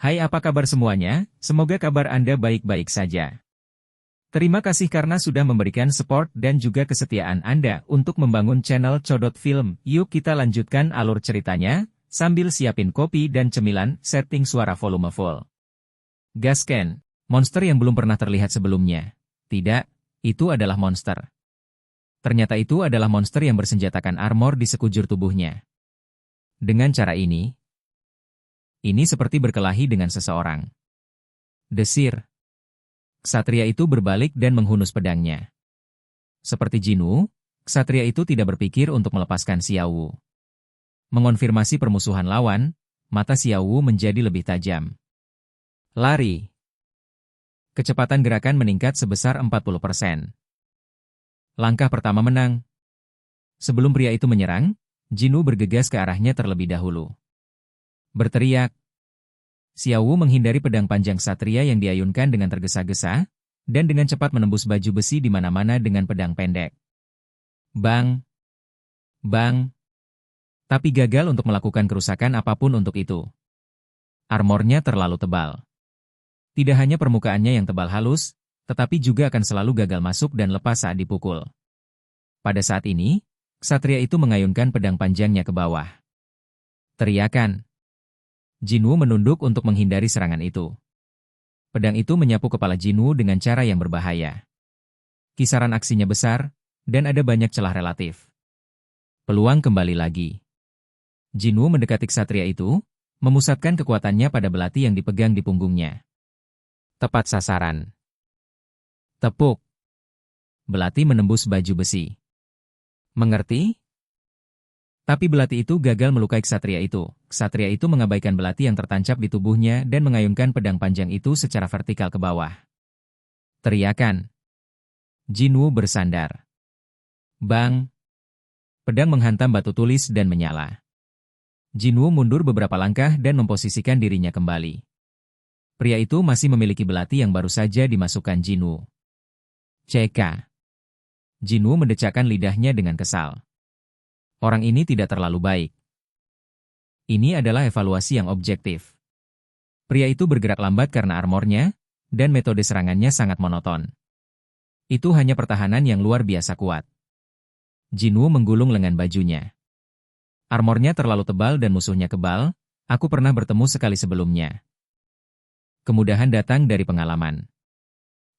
Hai, apa kabar semuanya? Semoga kabar Anda baik-baik saja. Terima kasih karena sudah memberikan support dan juga kesetiaan Anda untuk membangun channel Codot Film. Yuk kita lanjutkan alur ceritanya, sambil siapin kopi dan cemilan, setting suara volume full. Gasken, monster yang belum pernah terlihat sebelumnya. Tidak, itu adalah monster. Ternyata itu adalah monster yang bersenjatakan armor di sekujur tubuhnya. Dengan cara ini seperti berkelahi dengan seseorang. Desir. Ksatria itu berbalik dan menghunus pedangnya. Seperti Jinwoo, ksatria itu tidak berpikir untuk melepaskan Xiaowu. Mengonfirmasi permusuhan lawan, mata Xiaowu menjadi lebih tajam. Lari. Kecepatan gerakan meningkat sebesar 40%. Langkah pertama menang. Sebelum pria itu menyerang, Jinwoo bergegas ke arahnya terlebih dahulu. Berteriak. Xiaowu menghindari pedang panjang ksatria yang diayunkan dengan tergesa-gesa, dan dengan cepat menembus baju besi di mana-mana dengan pedang pendek. Bang! Bang! Tapi gagal untuk melakukan kerusakan apapun untuk itu. Armornya terlalu tebal. Tidak hanya permukaannya yang tebal halus, tetapi juga akan selalu gagal masuk dan lepas saat dipukul. Pada saat ini, ksatria itu mengayunkan pedang panjangnya ke bawah. Teriakan. Jinwoo menunduk untuk menghindari serangan itu. Pedang itu menyapu kepala Jinwoo dengan cara yang berbahaya. Kisaran aksinya besar, dan ada banyak celah relatif. Peluang kembali lagi. Jinwoo mendekati ksatria itu, memusatkan kekuatannya pada belati yang dipegang di punggungnya. Tepat sasaran. Tepuk. Belati menembus baju besi. Mengerti? Tapi belati itu gagal melukai ksatria itu. Ksatria itu mengabaikan belati yang tertancap di tubuhnya dan mengayunkan pedang panjang itu secara vertikal ke bawah. Teriakan. Jinwoo bersandar. Bang! Pedang menghantam batu tulis dan menyala. Jinwoo mundur beberapa langkah dan memposisikan dirinya kembali. Pria itu masih memiliki belati yang baru saja dimasukkan Jinwoo. CK. Jinwoo mendecakkan lidahnya dengan kesal. Orang ini tidak terlalu baik. Ini adalah evaluasi yang objektif. Pria itu bergerak lambat karena armornya, dan metode serangannya sangat monoton. Itu hanya pertahanan yang luar biasa kuat. Jinwoo menggulung lengan bajunya. Armornya terlalu tebal dan musuhnya kebal, aku pernah bertemu sekali sebelumnya. Kemudahan datang dari pengalaman.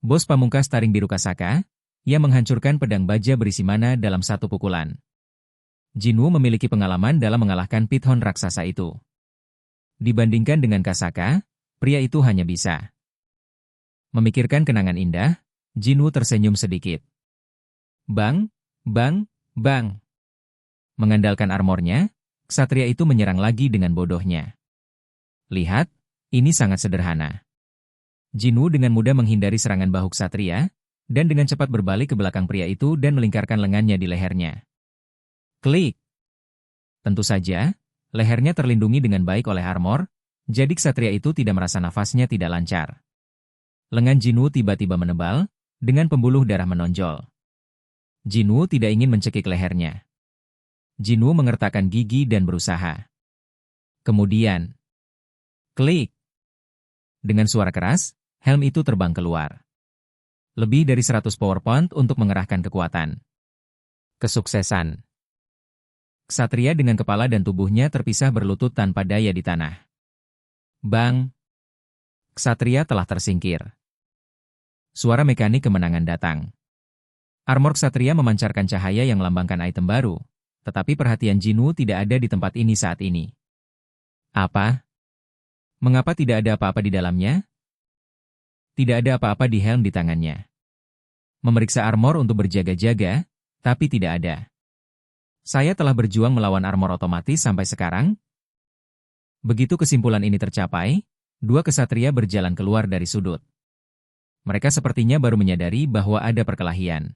Bos pamungkas taring biru Kasaka, ia menghancurkan pedang baja berisi mana dalam satu pukulan. Jinwoo memiliki pengalaman dalam mengalahkan Pithon raksasa itu. Dibandingkan dengan Kasaka, pria itu hanya bisa memikirkan kenangan indah. Jinwoo tersenyum sedikit. Bang, bang, bang. Mengandalkan armornya, ksatria itu menyerang lagi dengan bodohnya. Lihat, ini sangat sederhana. Jinwoo dengan mudah menghindari serangan bahu ksatria, dan dengan cepat berbalik ke belakang pria itu dan melingkarkan lengannya di lehernya. Klik. Tentu saja, lehernya terlindungi dengan baik oleh armor, jadi ksatria itu tidak merasa nafasnya tidak lancar. Lengan Jinwoo tiba-tiba menebal, dengan pembuluh darah menonjol. Jinwoo tidak ingin mencekik lehernya. Jinwoo mengertakkan gigi dan berusaha. Kemudian, klik. Dengan suara keras, helm itu terbang keluar. Lebih dari 100 power point untuk mengerahkan kekuatan. Kesuksesan. Ksatria dengan kepala dan tubuhnya terpisah berlutut tanpa daya di tanah. Bang! Ksatria telah tersingkir. Suara mekanik kemenangan datang. Armor ksatria memancarkan cahaya yang melambangkan item baru, tetapi perhatian Jinwoo tidak ada di tempat ini saat ini. Apa? Mengapa tidak ada apa-apa di dalamnya? Tidak ada apa-apa di helm di tangannya. Memeriksa armor untuk berjaga-jaga, tapi tidak ada. Saya telah berjuang melawan armor otomatis sampai sekarang. Begitu kesimpulan ini tercapai, dua ksatria berjalan keluar dari sudut. Mereka sepertinya baru menyadari bahwa ada perkelahian.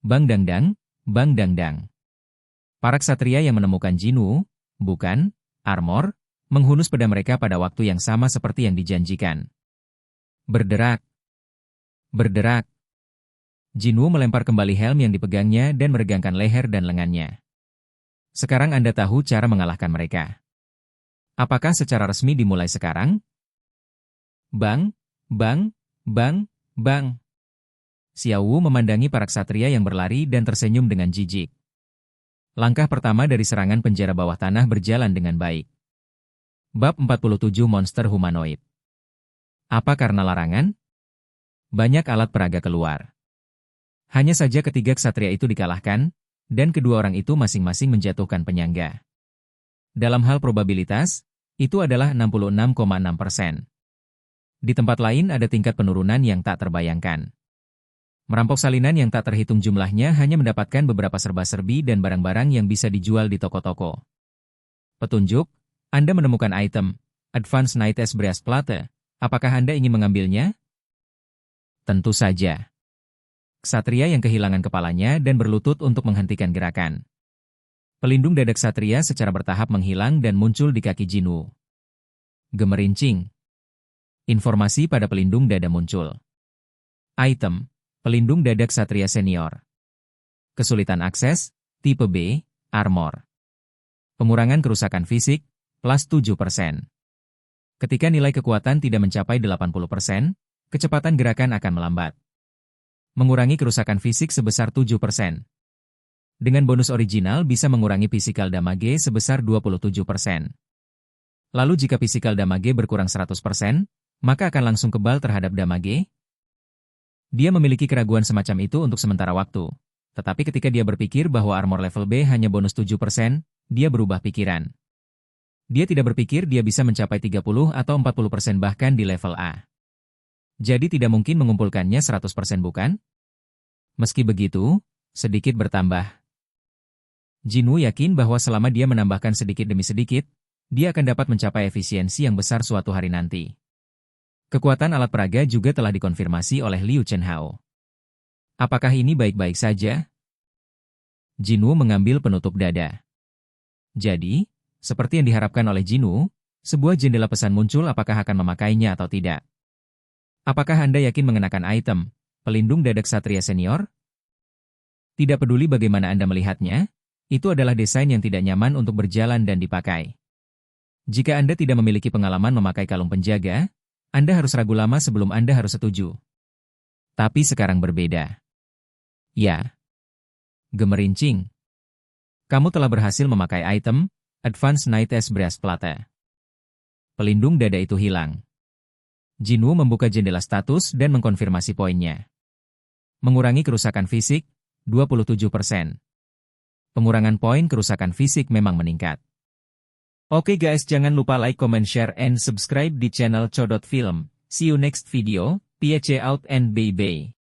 Bang dangdang, bang dangdang. Para ksatria yang menemukan Jinwoo, bukan, armor, menghunus pedang mereka pada waktu yang sama seperti yang dijanjikan. Berderak. Berderak. Jinwoo melempar kembali helm yang dipegangnya dan meregangkan leher dan lengannya. Sekarang Anda tahu cara mengalahkan mereka. Apakah secara resmi dimulai sekarang? Bang, bang, bang, bang. Xiao Wu memandangi para ksatria yang berlari dan tersenyum dengan jijik. Langkah pertama dari serangan penjara bawah tanah berjalan dengan baik. Bab 47 Monster Humanoid. Apa karena larangan? Banyak alat peraga keluar. Hanya saja ketiga ksatria itu dikalahkan, dan kedua orang itu masing-masing menjatuhkan penyangga. Dalam hal probabilitas, itu adalah 66,6%. Di tempat lain ada tingkat penurunan yang tak terbayangkan. Merampok salinan yang tak terhitung jumlahnya hanya mendapatkan beberapa serba-serbi dan barang-barang yang bisa dijual di toko-toko. Petunjuk, Anda menemukan item, Advanced Night Brass Plate. Apakah Anda ingin mengambilnya? Tentu saja. Ksatria yang kehilangan kepalanya dan berlutut untuk menghentikan gerakan. Pelindung dada ksatria secara bertahap menghilang dan muncul di kaki Jinwoo. Gemerincing. Informasi pada pelindung dada muncul. Item, pelindung dada ksatria senior. Kesulitan akses, tipe B, armor. Pengurangan kerusakan fisik, plus 7%. Ketika nilai kekuatan tidak mencapai 80%, kecepatan gerakan akan melambat. Mengurangi kerusakan fisik sebesar 7%. Dengan bonus original bisa mengurangi physical damage sebesar 27%. Lalu jika physical damage berkurang 100%, maka akan langsung kebal terhadap damage. Dia memiliki keraguan semacam itu untuk sementara waktu. Tetapi ketika dia berpikir bahwa armor level B hanya bonus 7%, dia berubah pikiran. Dia tidak berpikir dia bisa mencapai 30 atau 40% bahkan di level A. Jadi tidak mungkin mengumpulkannya 100% bukan? Meski begitu, sedikit bertambah. Jinwoo yakin bahwa selama dia menambahkan sedikit demi sedikit, dia akan dapat mencapai efisiensi yang besar suatu hari nanti. Kekuatan alat peraga juga telah dikonfirmasi oleh Liu Chenhao. Apakah ini baik-baik saja? Jinwoo mengambil penutup dada. Jadi, seperti yang diharapkan oleh Jinwoo, sebuah jendela pesan muncul apakah akan memakainya atau tidak. Apakah Anda yakin mengenakan item, pelindung dada ksatria senior? Tidak peduli bagaimana Anda melihatnya, itu adalah desain yang tidak nyaman untuk berjalan dan dipakai. Jika Anda tidak memiliki pengalaman memakai kalung penjaga, Anda harus ragu lama sebelum Anda harus setuju. Tapi sekarang berbeda. Ya. Gemerincing. Kamu telah berhasil memakai item, Advanced Night Brass Plate. Pelindung dada itu hilang. Jinwoo membuka jendela status dan mengkonfirmasi poinnya. Mengurangi kerusakan fisik, 27%. Pengurangan poin kerusakan fisik memang meningkat. Oke guys, jangan lupa like, comment, share, and subscribe di channel Codot Film. See you next video, peace out and bye-bye.